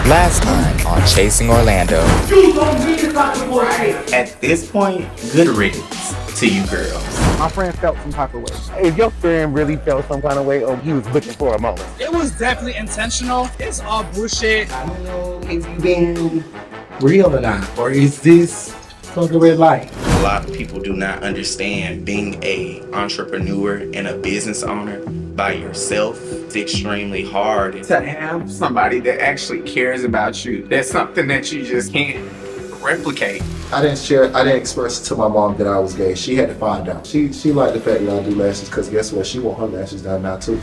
Last time on Chasing Orlando. At this point, good riddance to you girls. My friend felt some type of way. If your friend really felt some kind of way, or he was looking for a moment. It was definitely intentional. It's all bullshit. I don't know if you being real or not, or is this for the red light? A lot of people do not understand being a entrepreneur and a business owner by yourself. It's extremely hard to have somebody that actually cares about you. That's something that you just can't replicate. I didn't express to my mom that I was gay. She had to find out. She liked the fact that I do lashes because guess what? She want her lashes done now too.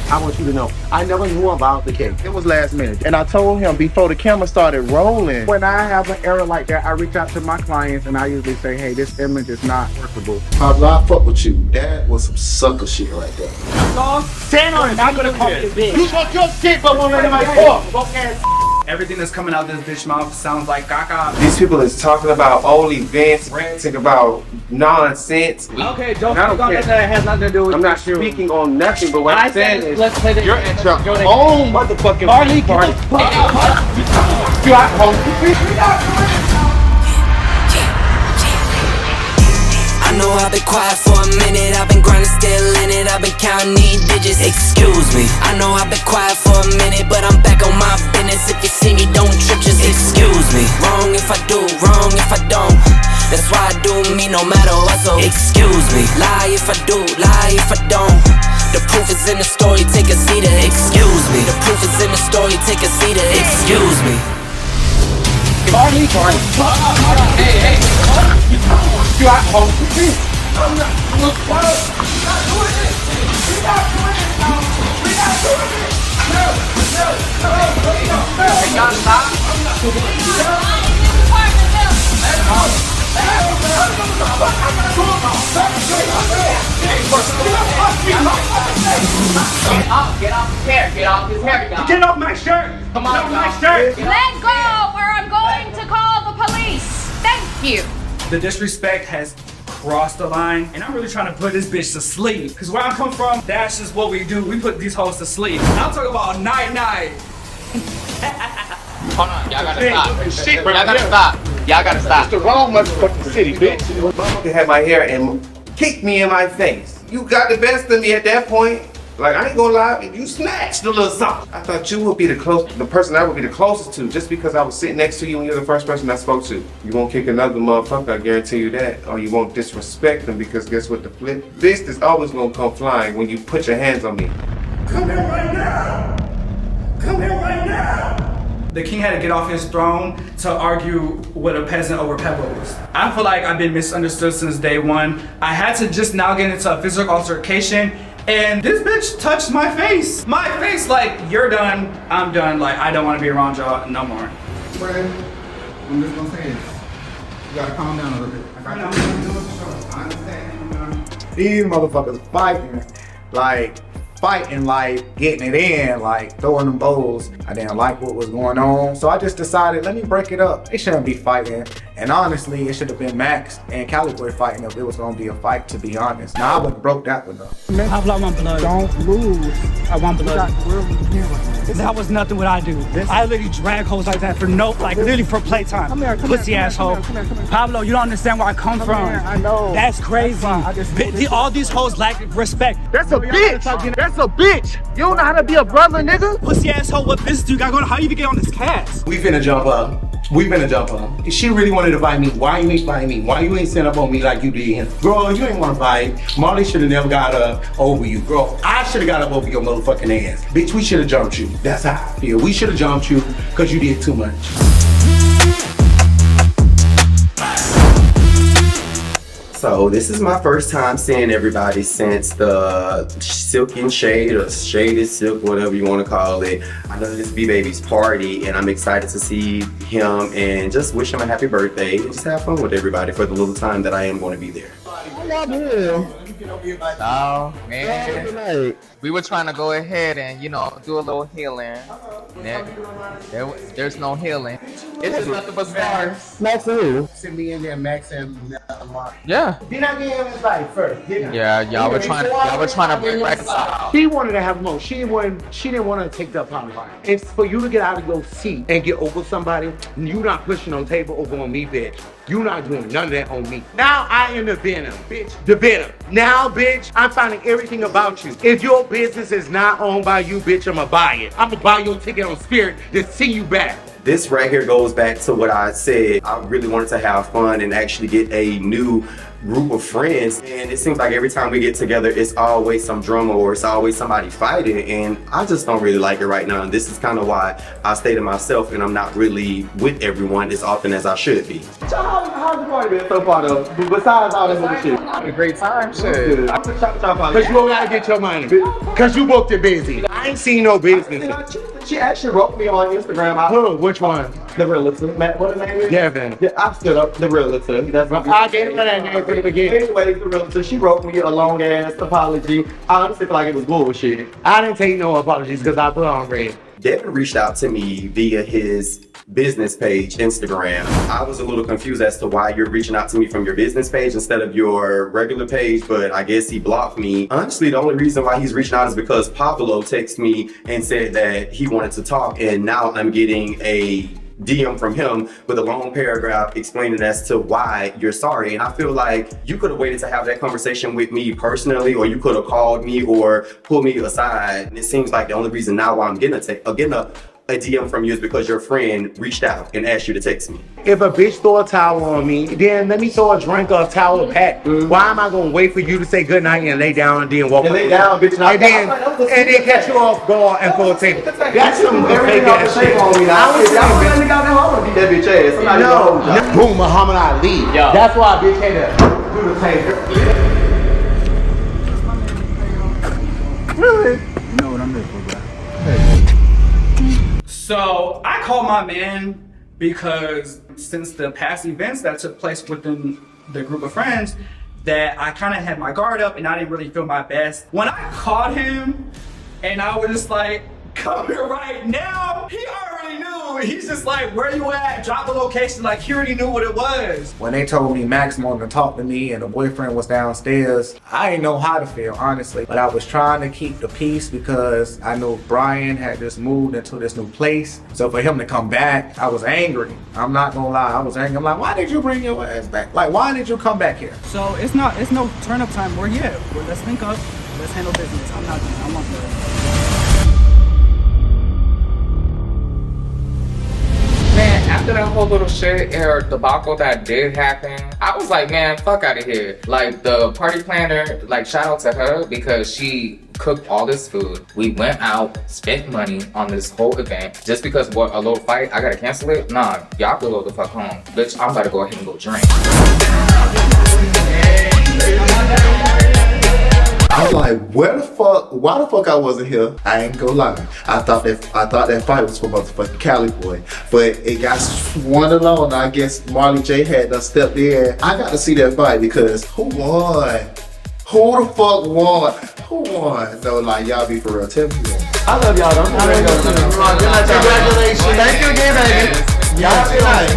I want you to know, I never knew about the cake. It was last minute. And I told him before the camera started rolling. When I have an error like that, I reach out to my clients and I usually say, hey, this image is not workable. Paablo, I fuck with you. That was some sucker shit right there. Stand on it. I'm gonna call you a bitch. You talk your shit, but won't let anybody talk. Everything that's coming out this bitch mouth sounds like caca. These people is talking about old events, ranting about nonsense. Okay, don't speak on that. That has nothing to do with I'm not you. speaking on nothing, but what I'm saying is let's play the you're at your own motherfucking Marley party. I know I've been quiet for a minute, I've been grinding, still in it, I've been counting these digits, excuse me. I know I've been quiet for a minute, but I'm back on my business. If you see me, don't trip, just excuse me. Wrong if I do, wrong if I don't. That's why I do me no matter what, so excuse me. Lie if I do, lie if I don't. The proof is in the story, take a seat, excuse me. The proof is in the story, take a seat, excuse me. Marley, hey. You at home? I'm not doing it. We're not doing it now. We're not doing it. No. Hey, y'all stop. I'm not doing it. Get off his hair. Get off his hair. Get off my shirt. Come on, off my shirt. Let go or I'm going to call the police. Thank you. The disrespect has crossed the line, and I'm really trying to put this bitch to sleep. Cause where I come from, that's just what we do. We put these hoes to sleep. I'm talking about night. Hold on, y'all gotta stop. Y'all gotta stop. It's the wrong motherfucking city, bitch. Motherfucker had my hair and kicked me in my face. You got the best of me at that point. Like, I ain't gonna lie, you snatched a little something. I thought you would be the person I would be the closest to, just because I was sitting next to you and you're the first person I spoke to. You won't kick another motherfucker, I guarantee you that. Or you won't disrespect them, because guess what? The fist is always gonna come flying when you put your hands on me. Come here right now. The king had to get off his throne to argue with a peasant over pebbles. I feel like I've been misunderstood since day one. I had to just now get into a physical altercation, and this bitch touched my face. My face, like, you're done, I'm done, like, I don't want to be around y'all no more. Friend, I'm just gonna say this. You gotta calm down a little bit. I understand. These motherfuckers fighting like getting it in, like throwing them bowls. I didn't like what was going on, so I just decided, let me break it up. They shouldn't be fighting, and honestly, it should have been Max and Caliboy fighting if it was gonna be a fight, to be honest. Now, I would have broke that one up. Paablo, I want blood. Don't lose. I want blood. That was nothing what I do. I literally drag hoes like that for literally for playtime. Come here, pussy asshole. Paablo, you don't understand where I come from. Here, I know. That's crazy. All these hoes lack respect. That's a bitch. That's a bitch. You don't know how to be a brother, nigga. Pussy asshole, what business do you got going on? How you even get on this cast? We finna jump up. If she really wanted to fight me, why you ain't fight me? Why you ain't stand up on me like you did? Girl, you ain't wanna fight. Marley should've never got up over you. Girl, I should've got up over your motherfucking ass. Bitch, we should've jumped you. That's how I feel. We should've jumped you because you did too much. So this is my first time seeing everybody since the Silk and Shade, or Shaded Silk, whatever you want to call it. I know this is B-Baby's party, and I'm excited to see him and just wish him a happy birthday and just have fun with everybody for the little time that I am going to be there. Oh, man. We were trying to go ahead and, do a little healing. There's no healing. It's just nothing but stars. Max and who? Send me in there, Max and Marley. Yeah. Did I get him his life first? Didn't I? Yeah, y'all were trying to reconcile. She wanted to have more. She didn't want to take the apology. It's for you to get out of your seat and get over somebody. You not pushing on table over on me, bitch. You not doing none of that on me. Now I am the venom, bitch. The venom. Now, bitch, I'm finding everything about you. If your business is not owned by you, bitch, I'ma buy it. I'ma buy your ticket on Spirit to see you back. This right here goes back to what I said. I really wanted to have fun and actually get a new group of friends, and it seems like every time we get together it's always some drama or it's always somebody fighting, and I just don't really like it right now. And this is kind of why I stay to myself and I'm not really with everyone as often as I should be. How's the party been so far though? Besides all this other shit. Had a great time, shit. Cause you gotta get your money. Cause you booked it busy. I ain't seen no business. She actually wrote me on Instagram. Who? Which one? The realtor. Matt, what his name is? Devin. Yeah, I stood up. The realtor. That's what I gave her that name from the beginning. Anyway, the realtor. She wrote me a long ass apology. I honestly feel like it was bullshit. I didn't take no apologies because I put on red. Devin reached out to me via his business page, Instagram. I was a little confused as to why you're reaching out to me from your business page instead of your regular page, but I guess he blocked me. Honestly, the only reason why he's reaching out is because Paablo texted me and said that he wanted to talk, and now I'm getting a DM from him with a long paragraph explaining as to why you're sorry. And I feel like you could have waited to have that conversation with me personally, or you could have called me or pulled me aside. And it seems like the only reason now why I'm getting a DM from you is because your friend reached out and asked you to text me. If a bitch throw a towel on me, then let me throw a drink or a towel pack. Why am I gonna wait for you to say good night and lay down and then walk And lay down, bitch, and then catch you off guard and pull a table? That's some fake ass shit. I was beat that bitch ass. Somebody No. Boom, Muhammad Ali. Yo. That's why a bitch had to do the table. Really? You know what I'm here for, bro. So I called my man because since the past events that took place within the group of friends, that I kind of had my guard up and I didn't really feel my best. When I called him and I was just like, come here right now, he already knew. He's just like, where you at? Drop the location. Like, he already knew what it was. When they told me Max wanted to talk to me and the boyfriend was downstairs, I didn't know how to feel, honestly. But I was trying to keep the peace because I knew Brian had just moved into this new place. So for him to come back, I was angry. I'm not gonna lie, I was angry. I'm like, why did you bring your ass back? Like, why did you come back here? So it's no turn up time. We're here. Let's link up. Let's handle business. I'm on the Man, after that whole little shit or debacle that did happen, I was like, man, fuck out of here. Like, the party planner, like, shout out to her because she cooked all this food. We went out, spent money on this whole event. Just because what, a little fight, I gotta cancel it? Nah, y'all can go the fuck home. Bitch, I'm about to go ahead and go drink. I was like, why the fuck I wasn't here? I ain't gonna lie. I thought that fight was for motherfucking Caliboy. But it got swung along. I guess Marley Jay had to step in. I got to see that fight because who won? Who the fuck won? Who won? No, like, y'all be for real. Tell me who won. I love y'all though. Congratulations. Thank you again, baby. Y'all feel like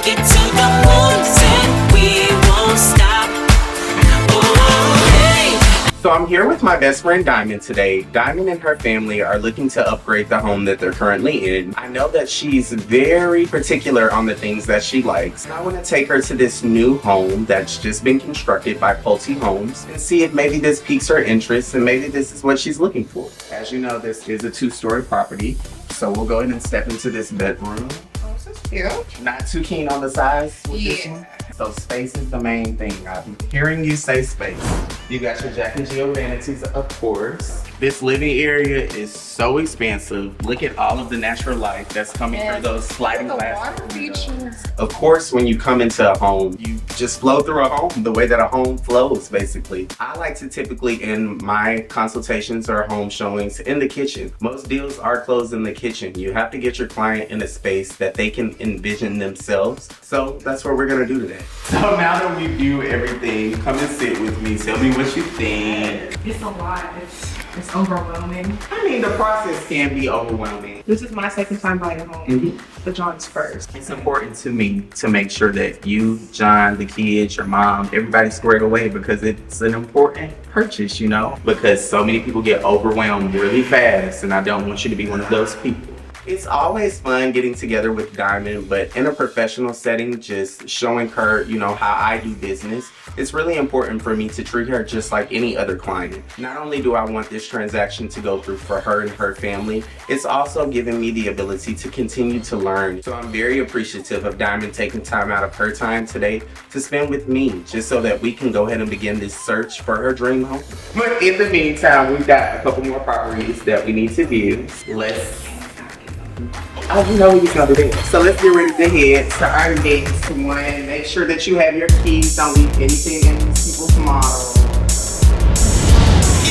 Get to the moon and we won't stop. Oh, hey. So I'm here with my best friend Diamond today. Diamond and her family are looking to upgrade the home that they're currently in. I know that she's very particular on the things that she likes. I want to take her to this new home that's just been constructed by Pulse Homes and see if maybe this piques her interest and maybe this is what she's looking for. As you know, this is a 2-story property. So we'll go ahead and step into this bedroom. Yeah. Not too keen on the size with this one. So space is the main thing. I'm hearing you say space. You got your Jack and Jill vanities, of course. This living area is so expansive. Look at all of the natural light that's coming through those sliding glass windows. Of course, when you come into a home, you just flow through a home the way that a home flows, basically. I like to typically end my consultations or home showings in the kitchen. Most deals are closed in the kitchen. You have to get your client in a space that they can envision themselves. So that's what we're gonna do today. So now that we view everything, come and sit with me. Tell me what you think. It's a lot. It's overwhelming. I mean, the process can be overwhelming. This is my second time buying a home. But John's first. It's important to me to make sure that you, John, the kids, your mom, everybody's squared away because it's an important purchase, you know? Because so many people get overwhelmed really fast, and I don't want you to be one of those people. It's always fun getting together with Diamond, but in a professional setting, just showing her, you know, how I do business, it's really important for me to treat her just like any other client. Not only do I want this transaction to go through for her and her family, it's also giving me the ability to continue to learn. So I'm very appreciative of Diamond taking time out of her time today to spend with me, just so that we can go ahead and begin this search for her dream home. But in the meantime, we've got a couple more properties that we need to view. Oh, you know you're gonna do that. So let's get ready to head to our next one. Make sure that you have your keys. Don't leave anything in these people's models.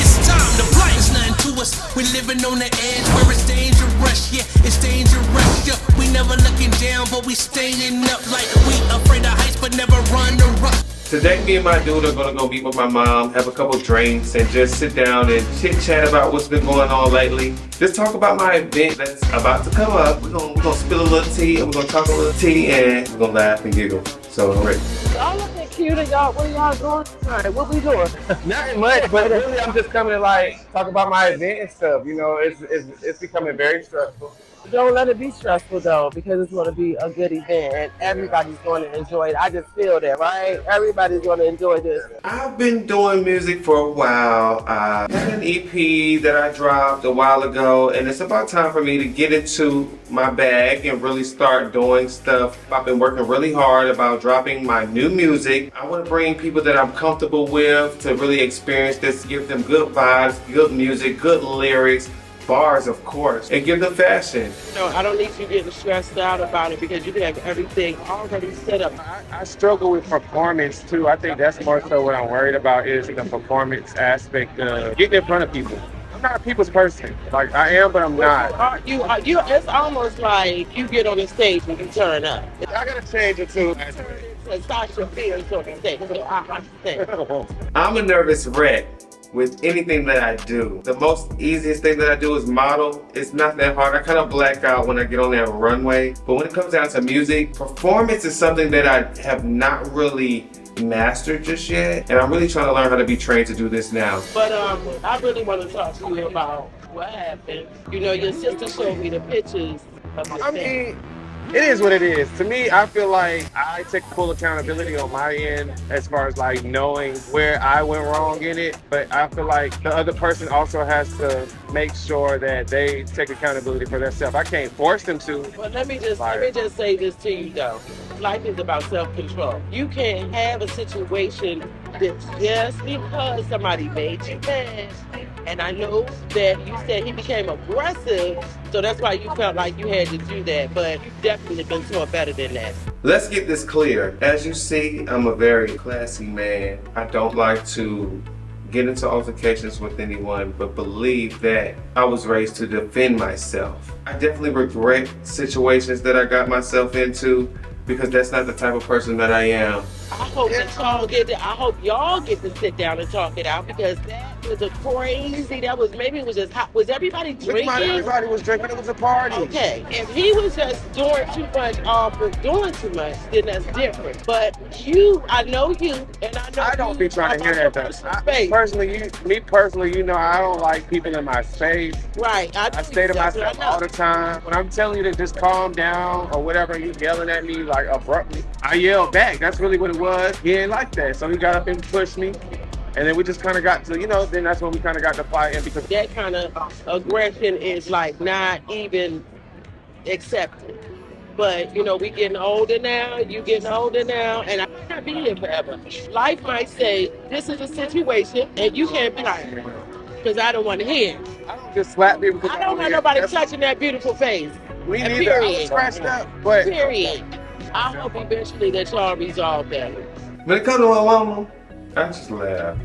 It's time, the blind's nothing to us. We're living on the edge where it's dangerous, yeah, it's dangerous, yeah. We never looking down, but we staying up like we afraid of heights, but never run the rough. Today, me and my dude are gonna go meet with my mom, have a couple drinks, and just sit down and chit-chat about what's been going on lately. Just talk about my event that's about to come up. We're gonna spill a little tea, and we're gonna talk a little tea, and we're gonna laugh and giggle. So, I'm ready. Y'all looking cute, and y'all, what are y'all doing tonight? What we doing? Nothing much, but really I'm just coming to like talk about my event and stuff. You know, it's becoming very stressful. Don't let it be stressful though, because it's going to be a good event and everybody's going to enjoy it. I just feel that, right? Everybody's going to enjoy this. I've been doing music for a while. I had an EP that I dropped a while ago, and it's about time for me to get into my bag and really start doing stuff. I've been working really hard about dropping my new music. I want to bring people that I'm comfortable with to really experience this, give them good vibes, good music, good lyrics, bars, of course, and give them fashion. No, I don't need you getting stressed out about it because you have everything already set up. I struggle with performance too. I think that's more so what I'm worried about is the performance aspect of getting in front of people. I'm not a people's person. Like I am, but I'm not. You, it's almost like you get on the stage and you turn up. I gotta change it too. Sasha Fierce on the stage. I'm a nervous wreck with anything that I do. The most easiest thing that I do is model. It's not that hard. I kind of black out when I get on that runway. But when it comes down to music, performance is something that I have not really mastered just yet. And I'm really trying to learn how to be trained to do this now. But I really want to talk to you about what happened. You know, your sister showed me the pictures of your I mean, it is what it is. To me, I feel like I take full accountability on my end as far as like knowing where I went wrong in it. But I feel like the other person also has to make sure that they take accountability for themselves. I can't force them to. But let me just say this to you though. Life is about self-control. You can't have a situation that just because somebody made you mad. And I know that you said he became aggressive, so that's why you felt like you had to do that. But you've definitely been taught better than that. Let's get this clear. As you see, I'm a very classy man. I don't like to get into altercations with anyone, but believe that I was raised to defend myself. I definitely regret situations that I got myself into because that's not the type of person that I am. I hope that y'all I hope y'all get to sit down and talk it out because that was a crazy. That was maybe it was just hot. Was everybody drinking? Everybody was drinking. It was a party. Okay, if he was just doing too much, doing too much, then that's different. But you, I know you, and I know I don't be trying to hear that though. Me personally, you know, I don't like people in my space. Right. I stay to myself all the time. When I'm telling you to just calm down or whatever, you yelling at me like abruptly, I yell back. That's really what it was. He ain't like that, so he got up and pushed me. And then we just kind of got to, you know, then that's when we kind of got to fighting because that kind of aggression is like not even accepted. But, you know, we getting older now, you getting older now, and I might not be here forever. Life might say, this is a situation, and you can't be like, because I don't want to hear it. I don't just slap people. I don't want nobody touching that beautiful face. We need to scratched up, but period. I hope eventually that y'all resolve that. When it comes to my mama, I just laugh.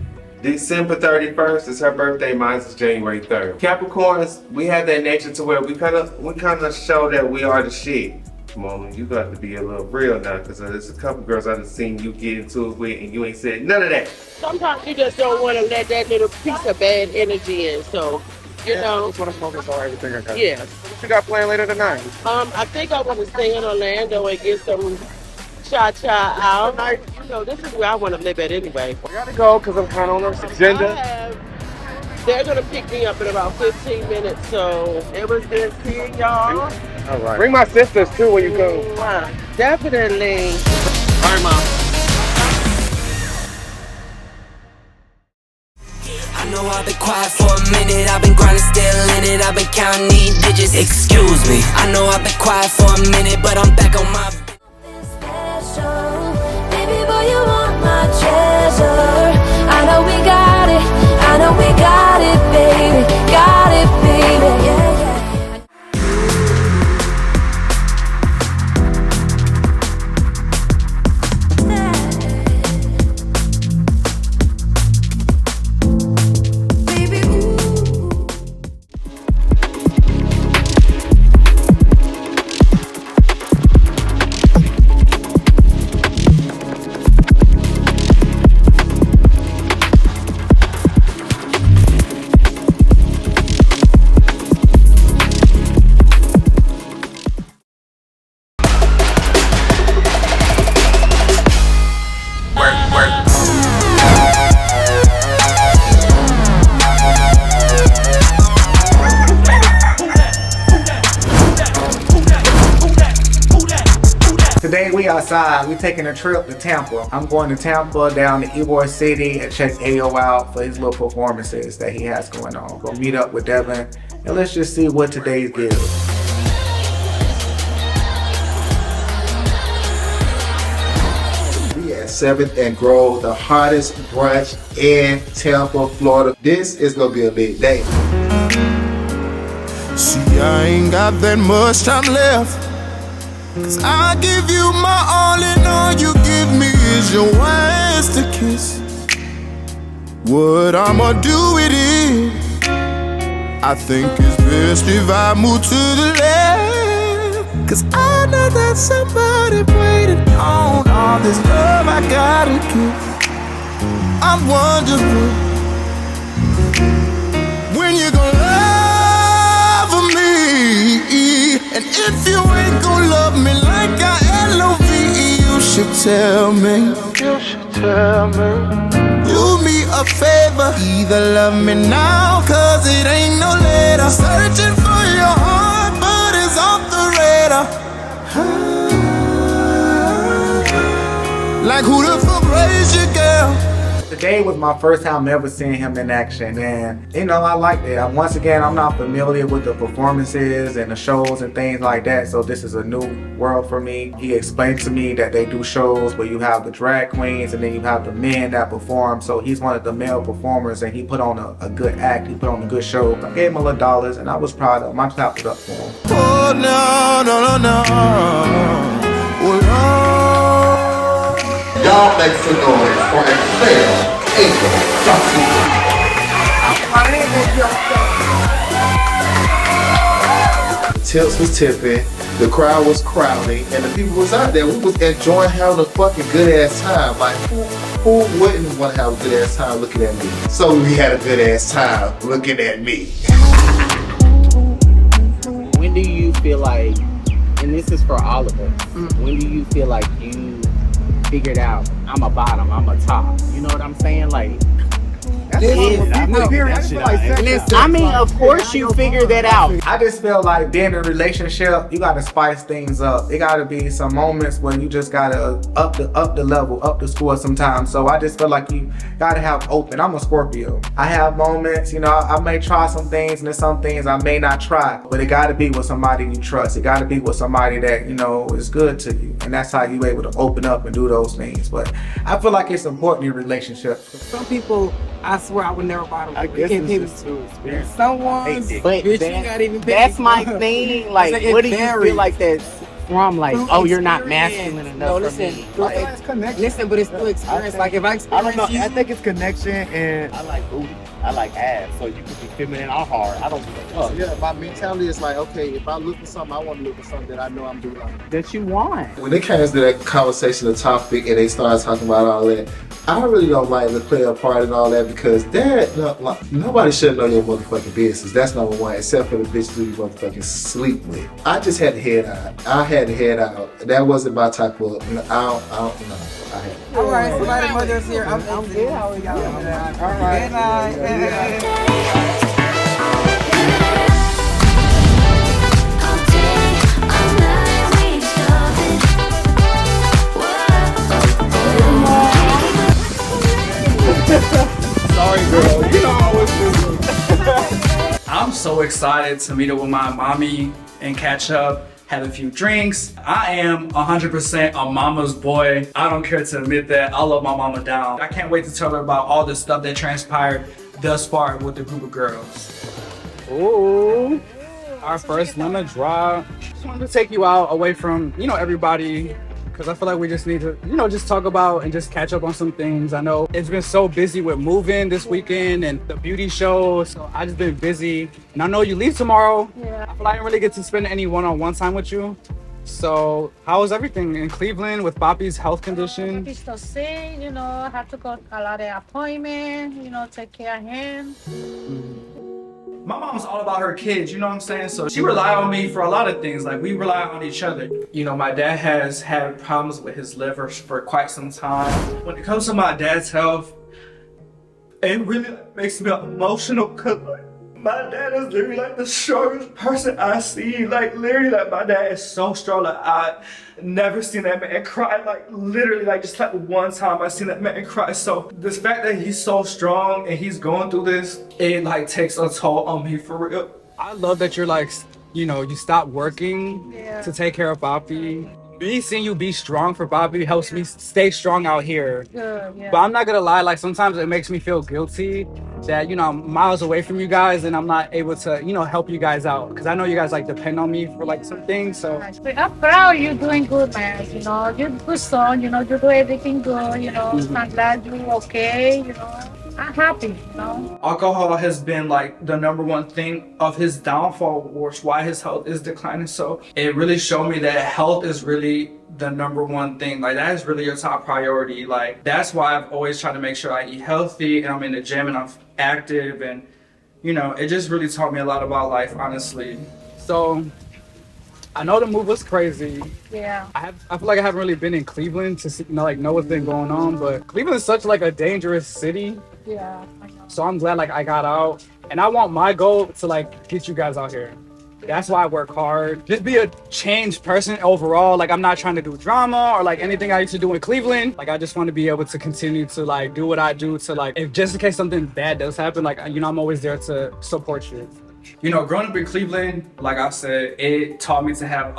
December 31st is her birthday, mine is January 3rd. Capricorns, we have that nature to where we kind of show that we are the shit. Mama, you got to be a little real now, because there's a couple girls I've seen you get into it with, and you ain't said none of that. Sometimes you just don't want to let that little piece of bad energy in. So, you know. Just want to focus on everything I got. Yeah. What you got playing later tonight? I think I want to stay in Orlando and get some cha-cha out. You know, this is where I want to live at anyway. We gotta go because I'm kind of on this agenda. They're going to pick me up in about 15 minutes, so it was good seeing y'all. All right. Bring my sisters too when you go. Definitely. All right, Mom. I know I've been quiet for a minute, I've been grinding, still in it, I've been counting these digits. Excuse me. I know I've been quiet for a minute, but I'm back on my special. Baby boy, you want my treasure. I know we got it, I know we got it, baby. Got it, baby, yeah, yeah. Today we outside, we taking a trip to Tampa. I'm going to Tampa, down to Ybor City, and check Ayo out for his little performances that he has going on. Go meet up with Devin, and let's just see what today's gives. We at 7th and Grove, the hottest brunch in Tampa, Florida. This is gonna be a big day. See, I ain't got that much time left, 'cause I give you my all and all you give me is your words to kiss. What I'ma do with it, I think it's best if I move to the left, 'cause I know that somebody waiting on all this love I gotta give. I'm wondering when you gonna love me, and if you ain't gonna love me like I L-O-V-E, you should tell me. You should tell me. Do me a favor, either love me now, 'cause it ain't no later. Searching for your heart, but it's off the radar. Like who the fuck raised you, girl? Today was my first time ever seeing him in action, and you know, I liked it. Once again, I'm not familiar with the performances and the shows and things like that, so this is a new world for me. He explained to me that they do shows where you have the drag queens and then you have the men that perform, so he's one of the male performers and he put on a good act, he put on a good show. I gave him a little dollars and I was proud of him. I clapped it up for him. Oh no, no, no, no. Oh, no. Y'all make some noise for Excel April Johnson. Tips was tipping, the crowd was crowding, and the people was out there. We was enjoying having a fucking good ass time. Like who wouldn't want to have a good ass time looking at me? So we had a good ass time looking at me. When do you feel like, and this is for all of us, when do you feel like you figured out I'm a bottom, I'm a top? You know what I'm saying? Like, I mean, of course you figure that out. I just feel like being in a relationship, you gotta spice things up. It gotta be some moments when you just gotta up the level, up the score sometimes. So I just feel like you gotta have open. I'm a Scorpio. I have moments, you know, I may try some things and there's some things I may not try, but it gotta be with somebody you trust. It gotta be with somebody that, you know, is good to you. And that's how you able to open up and do those things. But I feel like it's important in relationships. Some people, I swear I would never bottom. I guess it's just too experienced. Someone, but that's my thing. Like, what do you feel like that's from? Like, oh, you're not masculine enough. No, listen, listen, but it's still experience. Like, if I experience I don't know. you, I think it's connection, and I like booty. I like ass, so you can be feminine or hard. I don't give a fuck. Yeah, my mentality is like, okay, if I look for something, I want to look for something that I know I'm doing. That you want. When it comes to that conversation, the topic, and they start talking about all that, I really don't like to play a part in all that because nobody should know your motherfucking business. That's number one, except for the bitch who you motherfucking sleep with. I just had to head out. I had to head out. That wasn't my type of. I don't know. I had. All right, somebody mother's here. I'm good. How we going? All right. Good night. Sorry, girl. You know I always do. I'm so excited to meet up with my mommy and catch up, have a few drinks. I am 100% a mama's boy. I don't care to admit that. I love my mama down. I can't wait to tell her about all the stuff that transpired thus far with the group of girls. Ooh, our first lemon drop. Just wanted to take you out away from, everybody. Because I feel like we just need to, just talk about and just catch up on some things. I know it's been so busy with moving this weekend and the beauty show. So I just been busy. And I know you leave tomorrow. Yeah. I feel like I didn't really get to spend any one-on-one time with you. So how was everything in Cleveland with Papi's health condition? He's still sick, I have to go to a lot of appointments, take care of him. My mom's all about her kids, you know what I'm saying? So she relied on me for a lot of things. Like, we rely on each other. My dad has had problems with his liver for quite some time. When it comes to my dad's health, it really makes me emotional because my dad is literally like the strongest person I see. Like, literally, like, my dad is so strong. Like, I never seen that man cry. Like, literally, like, just like one time I seen that man cry. So this fact that he's so strong and he's going through this, it like takes a toll on me for real. I love that you're like, you stop working to take care of Papi. Me seeing you be strong for Papi helps me stay strong out here. Good, yeah. But I'm not gonna lie, like sometimes it makes me feel guilty that, I'm miles away from you guys and I'm not able to, help you guys out. Because I know you guys like depend on me for like some things, so. I'm proud you're doing good, man. You're a good son, you do everything good, I'm glad you're okay, I'm happy, Alcohol has been like the number one thing of his downfall, or why his health is declining. So it really showed me that health is really the number one thing. Like, that is really your top priority. Like, that's why I've always tried to make sure I eat healthy and I'm in the gym and I'm active, and it just really taught me a lot about life, honestly. So I know the move was crazy. Yeah. I feel like I haven't really been in Cleveland to see, know what's been going on, but Cleveland is such like a dangerous city. Yeah, I know. So I'm glad like I got out, and I want my goal to like get you guys out here. That's why I work hard. Just be a changed person overall. Like, I'm not trying to do drama or like anything I used to do in Cleveland. Like, I just want to be able to continue to like do what I do to like, if just in case something bad does happen, like, I'm always there to support you. Growing up in Cleveland, like I said, it taught me to have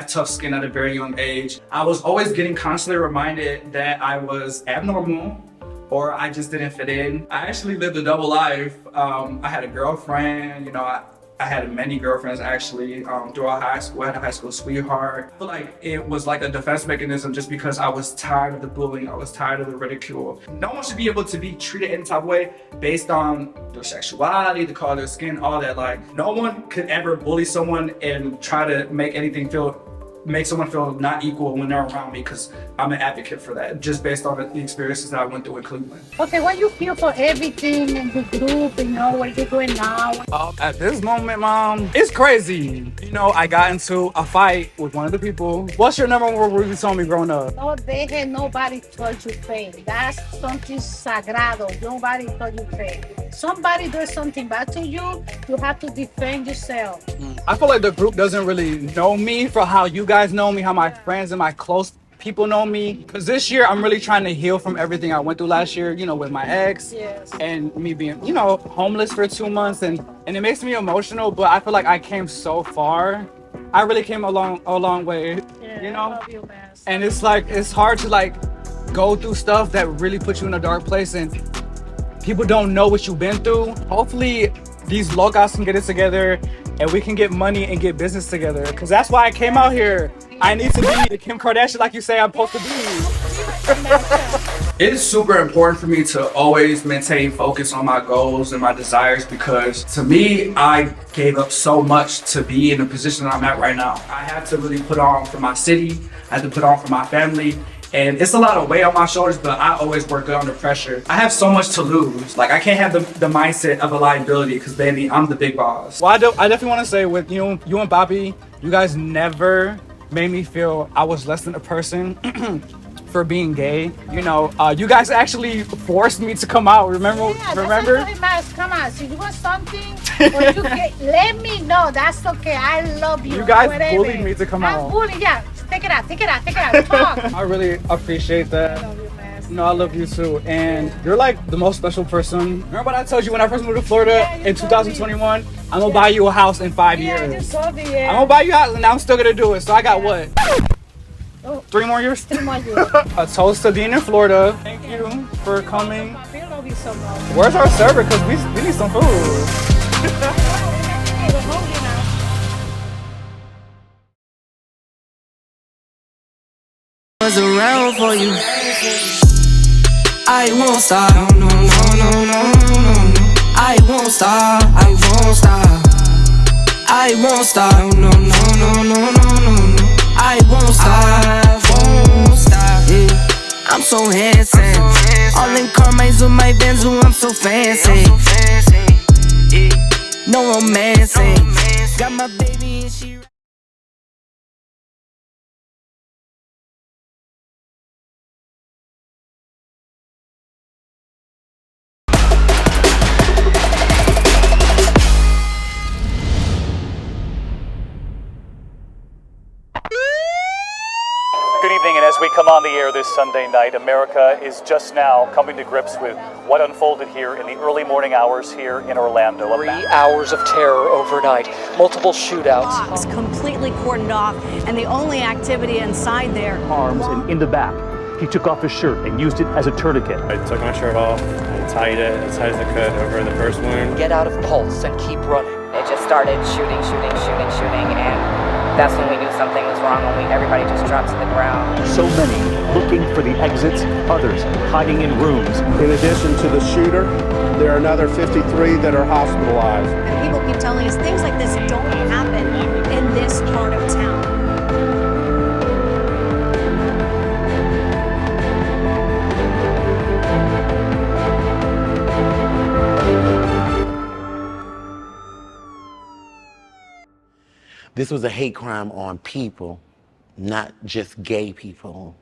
tough skin at a very young age. I was always getting constantly reminded that I was abnormal or I just didn't fit in. I actually lived a double life. I had a girlfriend, I had many girlfriends actually throughout high school. I had a high school sweetheart. I feel like it was like a defense mechanism just because I was tired of the bullying. I was tired of the ridicule. No one should be able to be treated any type of way based on their sexuality, the color of their skin, all that. Like, no one could ever bully someone and try to make someone feel not equal when they're around me, because I'm an advocate for that, just based on the experiences that I went through in Cleveland. Okay, what you feel for everything in the group, what you're doing now? At this moment, Mom, it's crazy. I got into a fight with one of the people. What's your number one rule you told me growing up? No deje nobody told you fake. That's something sagrado. Nobody told you fake. Somebody does something bad to you, you have to defend yourself. I feel like the group doesn't really know me for how you guys know me, how my friends and my close people know me. Because this year, I'm really trying to heal from everything I went through last year, with my ex. Yes. And me being, homeless for 2 months. And it makes me emotional, but I feel like I came so far. I really came a long way, I love you, man. And it's like, it's hard to like go through stuff that really put you in a dark place and people don't know what you've been through. Hopefully these locals can get it together and we can get money and get business together. Because that's why I came out here. I need to be the Kim Kardashian like you say I'm supposed to be. It's super important for me to always maintain focus on my goals and my desires because to me, I gave up so much to be in the position that I'm at right now. I had to really put on for my city, I had to put on for my family, and it's a lot of weight on my shoulders, but I always work good under pressure. I have so much to lose. Like I can't have the mindset of a liability because baby, I'm the big boss. Well, I definitely want to say with you and Bobby, you guys never made me feel I was less than a person for being gay. You know, you guys actually forced me to come out. Remember? Yeah, Remember? That's okay, come on. So you want something, or you let me know. That's okay. I love you. You guys whatever. bullied me to come out. I'm bullied. Yeah. Take it out. Talk. I really appreciate that. I love you, man. No, I love you too. And you're like the most special person. Remember what I told you when I first moved to Florida in 2021? I'm gonna buy you a house in 5 years. Yeah, I just told you, yeah. I'm gonna buy you a house and I'm still gonna do it. So I got what? Oh. 3 more years? 3 more years. A toast to Dean in Florida. Thank you for coming. I love you so much. Where's our server? Because we need some food. We're hungry now. Was around for you. I won't stop. No. I won't stop. I won't stop. I won't stop. No. I won't stop. Yeah. I'm so handsome. All in Carmine's with my Benz, I'm so fancy. No romancing. Got my baby and she. Good evening, and as we come on the air this Sunday night, America is just now coming to grips with what unfolded here in the early morning hours here in Orlando. 3 hours of terror overnight, multiple shootouts. It's completely cordoned off, and the only activity inside there. Arms and in the back, he took off his shirt and used it as a tourniquet. I took my shirt off and tied it as tight as I could over the first wound. Get out of Pulse and keep running. It just started shooting, and that's when we knew something was wrong, when everybody just dropped to the ground. So many looking for the exits, others hiding in rooms. In addition to the shooter, there are another 53 that are hospitalized. And people keep telling us things like this don't happen in this part of town. This was a hate crime on people, not just gay people.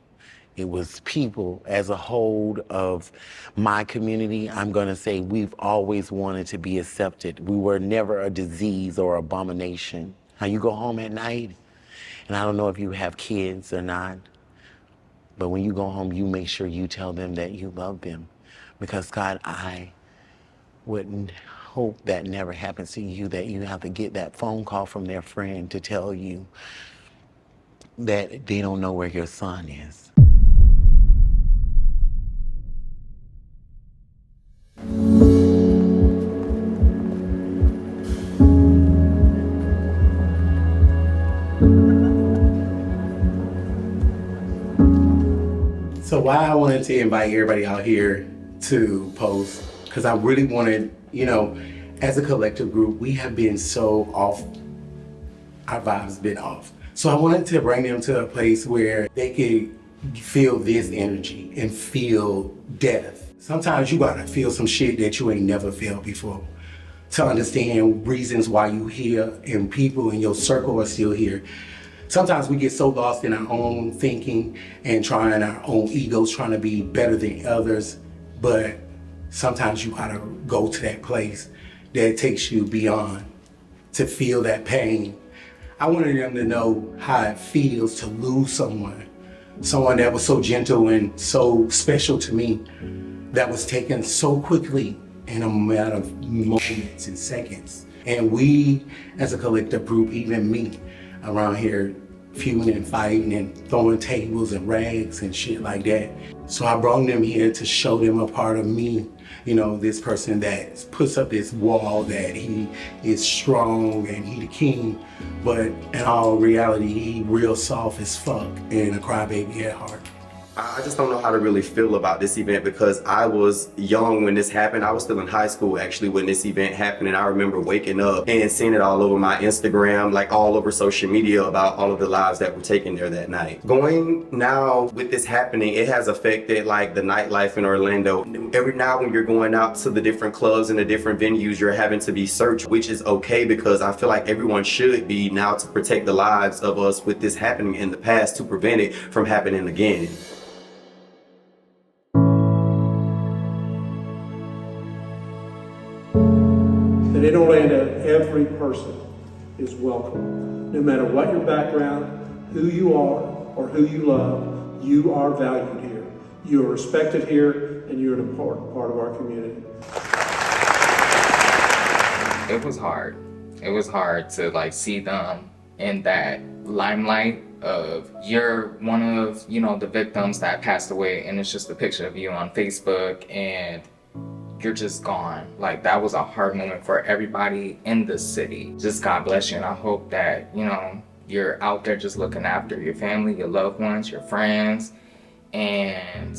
It was people as a whole of my community. I'm gonna say we've always wanted to be accepted. We were never a disease or abomination. Now you go home at night, and I don't know if you have kids or not, but when you go home, you make sure you tell them that you love them. Because God, I wouldn't hope that never happens to you, that you have to get that phone call from their friend to tell you that they don't know where your son is. So why I wanted to invite everybody out here to Pulse, because I really wanted, you know, as a collective group, we have been so off, our vibes been off. So I wanted to bring them to a place where they could feel this energy and feel death. Sometimes you gotta feel some shit that you ain't never felt before to understand reasons why you here and people in your circle are still here. Sometimes we get so lost in our own thinking and trying our own egos, trying to be better than others, but sometimes you gotta go to that place that takes you beyond to feel that pain. I wanted them to know how it feels to lose someone that was so gentle and so special to me, that was taken so quickly in a matter of moments and seconds. And we, as a collective group, even me, around here feuding and fighting and throwing tables and rags and shit like that. So I brought them here to show them a part of me, you know, this person that puts up this wall that he is strong and he the king, but in all reality, he real soft as fuck and a crybaby at heart. I just don't know how to really feel about this event because I was young when this happened. I was still in high school actually when this event happened, and I remember waking up and seeing it all over my Instagram, like all over social media about all of the lives that were taken there that night. Going now with this happening, it has affected like the nightlife in Orlando. Every now when you're going out to the different clubs and the different venues, you're having to be searched, which is okay because I feel like everyone should be now to protect the lives of us with this happening in the past to prevent it from happening again. And in Orlando, every person is welcome. No matter what your background, who you are, or who you love, you are valued here. You are respected here, and you're an important part of our community. It was hard. It was hard to like see them in that limelight of you're one of, you know, the victims that passed away, and it's just a picture of you on Facebook and you're just gone. Like, that was a hard moment for everybody in the city. Just God bless you, and I hope that, you know, you're out there just looking after your family, your loved ones, your friends, and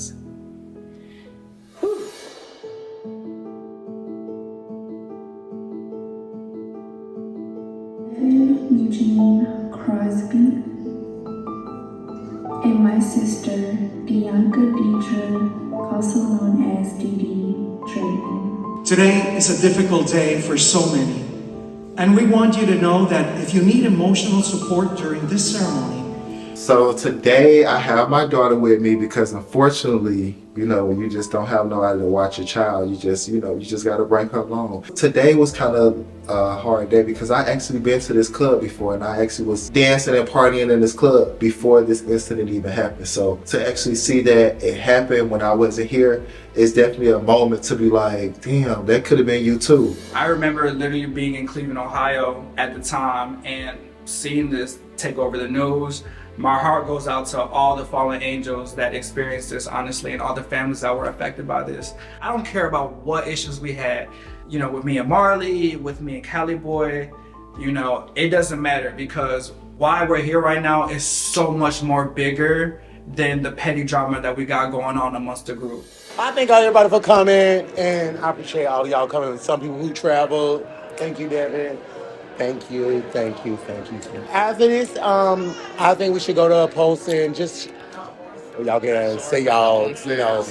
Eugene Crosby and my sister Bianca Deidre, also known as Dee Drayton. Today is a difficult day for so many, and we want you to know that if you need emotional support during this ceremony. So today I have my daughter with me because unfortunately, you know, when you just don't have nobody to watch your child, you just got to bring her along. Today was kind of a hard day because I actually been to this club before, and I actually was dancing and partying in this club before this incident even happened. So to actually see that it happened when I wasn't here is definitely a moment to be like, damn, that could have been you too. I remember literally being in Cleveland, Ohio at the time and seeing this take over the news. My heart goes out to all the fallen angels that experienced this, honestly, and all the families that were affected by this. I don't care about what issues we had, you know, with me and Marley, with me and Caliboy, you know, it doesn't matter because why we're here right now is so much more bigger than the petty drama that we got going on amongst the group. I thank everybody for coming, and I appreciate all of y'all coming. Some people who traveled. Thank you, Devin. Thank you. After this, I think we should go to a Pulse and just, y'all can say y'all, you know.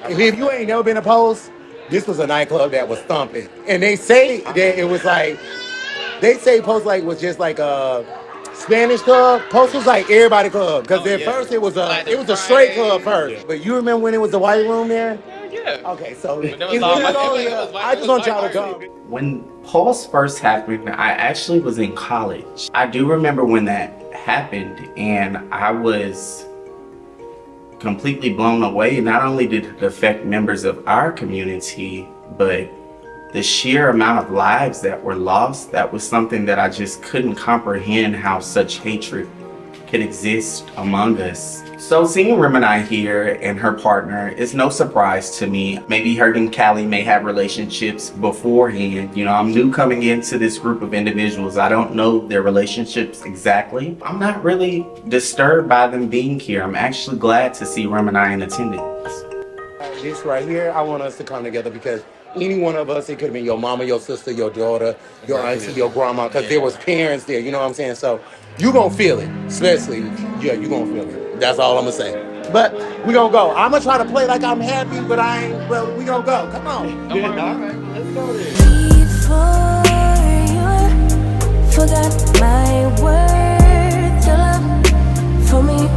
If you ain't never been to Pulse, this was a nightclub that was thumping. And they say that it was like, they say Pulse like was just like a Spanish club. Pulse was like everybody club. Because at first it was a straight club first. But you remember when it was the white room there? Yeah. Okay, so I just want y'all to go. When Pulse first happened, I actually was in college. I do remember when that happened, and I was completely blown away. Not only did it affect members of our community, but the sheer amount of lives that were lost, that was something that I just couldn't comprehend, how such hatred could exist among us. So seeing Remini here and her partner is no surprise to me. Maybe her and Callie may have relationships beforehand. You know, I'm new coming into this group of individuals. I don't know their relationships exactly. I'm not really disturbed by them being here. I'm actually glad to see Remini in attendance. This right here, I want us to come together because any one of us, it could have been your mama, your sister, your daughter, your auntie, your grandma, because there was parents there, you know what I'm saying? So you gonna feel it, especially, yeah, you gonna feel it. That's all I'm gonna say. But we gonna go. I'm gonna try to play like I'm happy, but I ain't, well, we gonna go. Come on. All right, let's go then. Before you forgot my worth, your love for me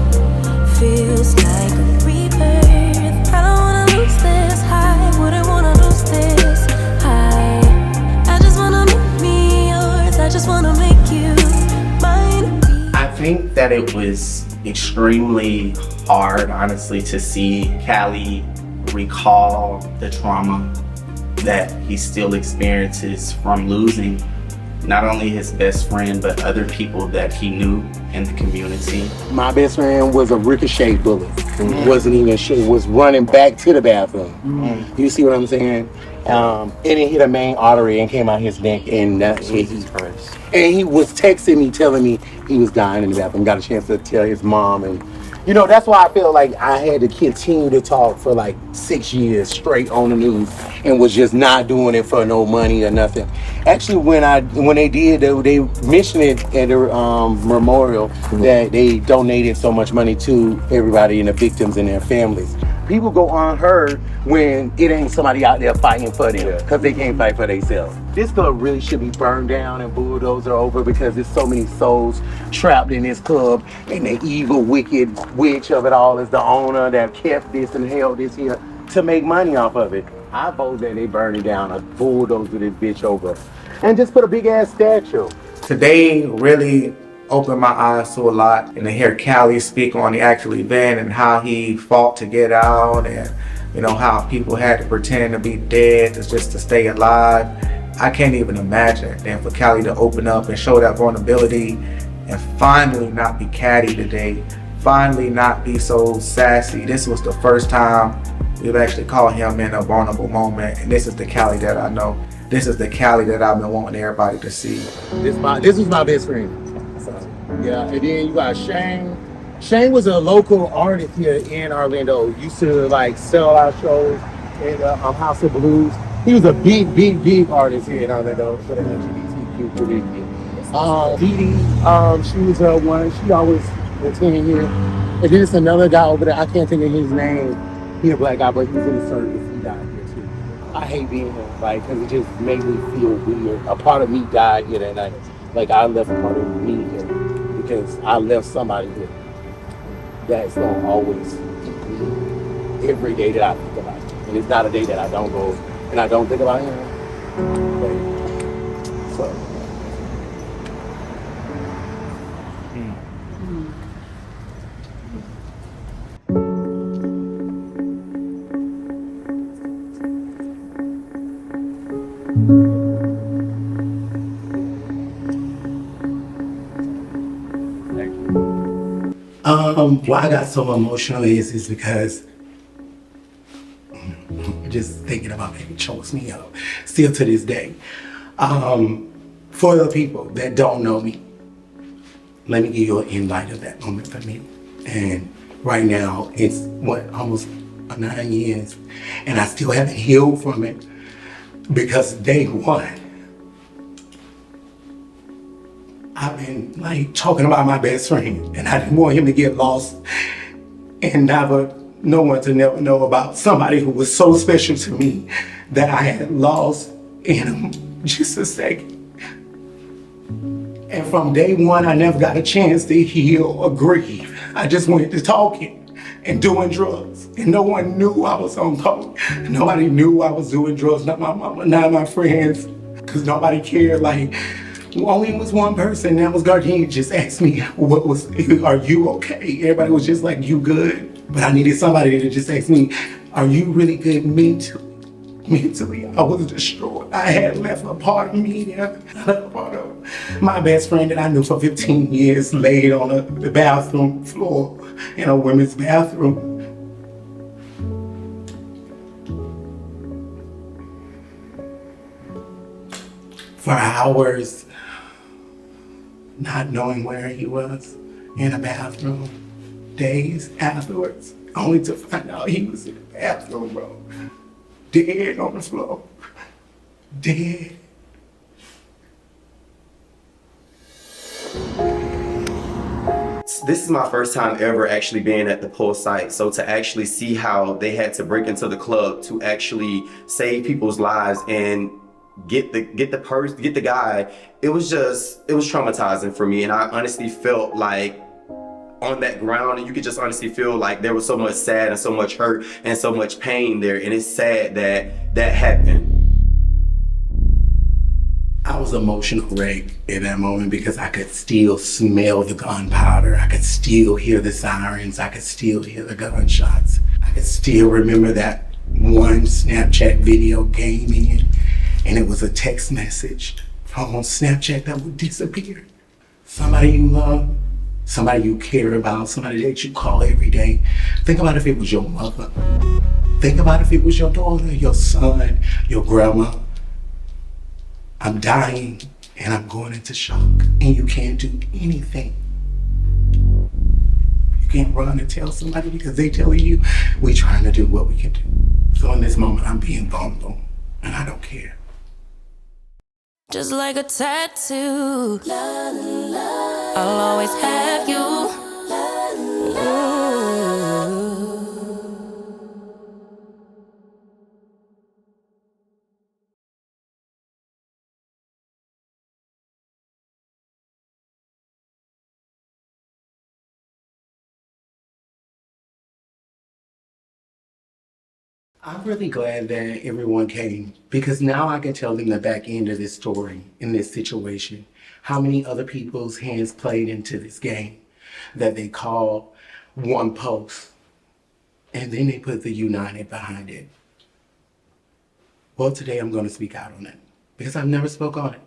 feels like a rebirth. I don't wanna lose this high, wouldn't wanna lose this high. I just wanna make me yours, I just wanna make you mine. I think that it was extremely hard, honestly, to see Callie recall the trauma that he still experiences from losing not only his best friend, but other people that he knew in the community. My best friend was a ricochet bullet. Wasn't even was running back to the bathroom. You see what I'm saying? And it hit a main artery and came out his neck, and he was texting me, telling me he was dying in the bathroom. Got a chance to tell his mom, and You know, that's why I feel like I had to continue to talk for like 6 years straight on the news and was just not doing it for no money or nothing. Actually, when they did, they mentioned it at the memorial that they donated so much money to everybody and the victims and their families. People go unheard when it ain't somebody out there fighting for them because they can't fight for themselves. This club really should be burned down and bulldozed over because there's so many souls trapped in this club, and the evil, wicked witch of it all is the owner that kept this and held this here to make money off of it. I vote that they burn it down or bulldoze this bitch over and just put a big ass statue. Today really opened my eyes to a lot, and to hear Cali speak on the actual event and how he fought to get out, and you know how people had to pretend to be dead just to stay alive. I can't even imagine. And for Cali to open up and show that vulnerability and finally not be catty today, finally not be so sassy. This was the first time we've actually caught him in a vulnerable moment, and this is the Cali that I know. This is the Cali that I've been wanting everybody to see. This was my best friend. Yeah, and then you got Shane. Shane was a local artist here in Orlando. Used to like sell our shows in the House of Blues. He was a big artist here in Orlando for the LGBTQ community. Dee, she was one. She always attended here. And then there's another guy over there. I can't think of his name. He's a black guy, but he's in the service. He died here too. I hate being here, like, because it just made me feel weird. A part of me died here that night. Like, I left a part of me here because I left somebody here that's gonna always keep me every day that I think about it. And it's not a day that I don't go and I don't think about him. But, so. Why I got so emotional is because just thinking about it chokes me up still to this day. For the people that don't know me, let me give you an invite of that moment for me. And right now it's almost 9 years, and I still haven't healed from it because day one I've been like talking about my best friend, and I didn't want him to get lost and no one to never know about somebody who was so special to me that I had lost in him just a second. And from day one, I never got a chance to heal or grieve. I just went to talking and doing drugs, and no one knew I was on coke. Nobody knew I was doing drugs, not my mama, not my friends, because nobody cared. Like, only was one person, that was Gardini, just asked me, are you okay? Everybody was just like, you good? But I needed somebody to just ask me, are you really good mentally? Mentally, I was destroyed. I had left a part of me, I left a part of my best friend that I knew for 15 years laid on the bathroom floor in a women's bathroom. For hours, not knowing where he was in a bathroom, days afterwards, only to find out he was in the bathroom, bro. Dead on the floor. Dead. This is my first time ever actually being at the Pulse site. So to actually see how they had to break into the club to actually save people's lives and get the guy, it was traumatizing for me. And I honestly felt like on that ground, and you could just honestly feel like there was so much sad and so much hurt and so much pain there. And it's sad that that happened. I was emotional wreck in that moment because I could still smell the gunpowder. I could still hear the sirens. I could still hear the gunshots. I could still remember that one Snapchat video came in, and it was a text message on Snapchat that would disappear. Somebody you love, somebody you care about, somebody that you call every day. Think about if it was your mother. Think about if it was your daughter, your son, your grandma. I'm dying and I'm going into shock, and you can't do anything. You can't run and tell somebody because they telling you. We trying to do what we can do. So in this moment, I'm being vulnerable, and I don't care. Just like a tattoo, I'll always have you. I'm really glad that everyone came because now I can tell them the back end of this story in this situation. How many other people's hands played into this game that they call one post and then they put the United behind it. Well, today I'm going to speak out on it because I've never spoke on it.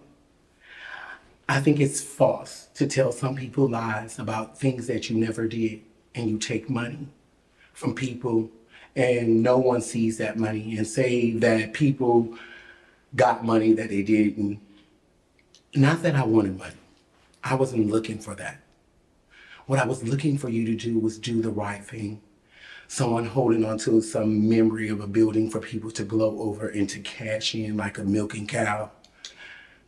I think it's false to tell some people lies about things that you never did and you take money from people and no one sees that money and say that people got money that they didn't. Not that I wanted money. I wasn't looking for that. What I was looking for you to do was do the right thing. Someone holding on to some memory of a building for people to glow over and to cash in like a milking cow.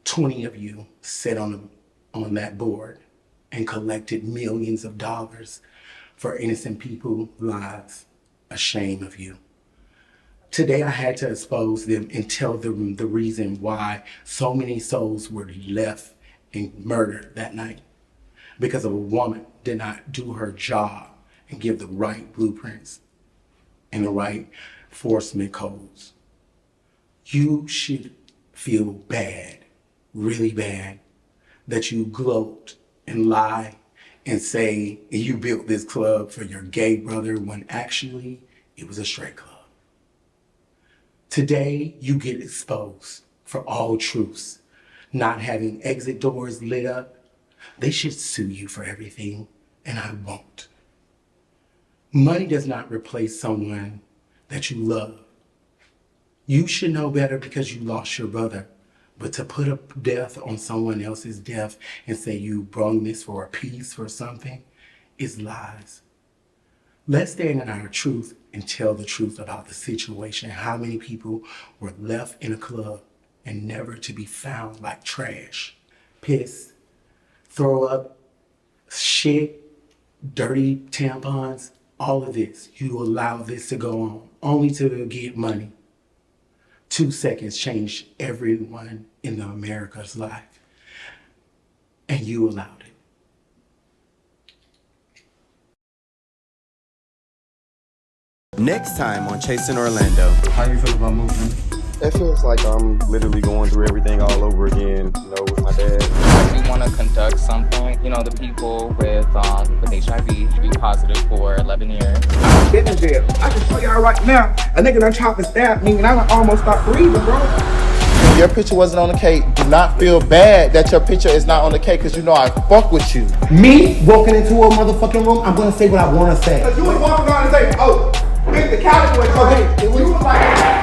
20 of you sat on that board and collected millions of dollars for innocent people's lives. A shame of you. Today I had to expose them and tell them the reason why so many souls were left and murdered that night. Because a woman did not do her job and give the right blueprints and the right enforcement codes. You should feel bad, really bad, that you gloat and lie and say you built this club for your gay brother when actually it was a straight club. Today, you get exposed for all truths. Not having exit doors lit up, they should sue you for everything, and I won't. Money does not replace someone that you love. You should know better because you lost your brother. But to put a death on someone else's death and say you brung this for a piece for something is lies. Let's stand in our truth and tell the truth about the situation. How many people were left in a club and never to be found like trash, piss, throw up, shit, dirty tampons, all of this. You allow this to go on only to get money. 2 seconds changed everyone in the America's life. And you allowed it. Next time on Chasing Orlando. How you feel about moving? It feels like I'm literally going through everything all over again, with my dad. I actually want to conduct something. The people with HIV be positive for 11 years. I've been in jail. I can tell y'all right now, a nigga done chopped and stabbed me and I done almost stopped breathing, bro. If your picture wasn't on the cake, do not feel bad that your picture is not on the cake because I fuck with you. Me walking into a motherfucking room, I'm gonna say what I wanna say. Cause you was walking around and say, oh, it's the Caliboy. Okay, you was like,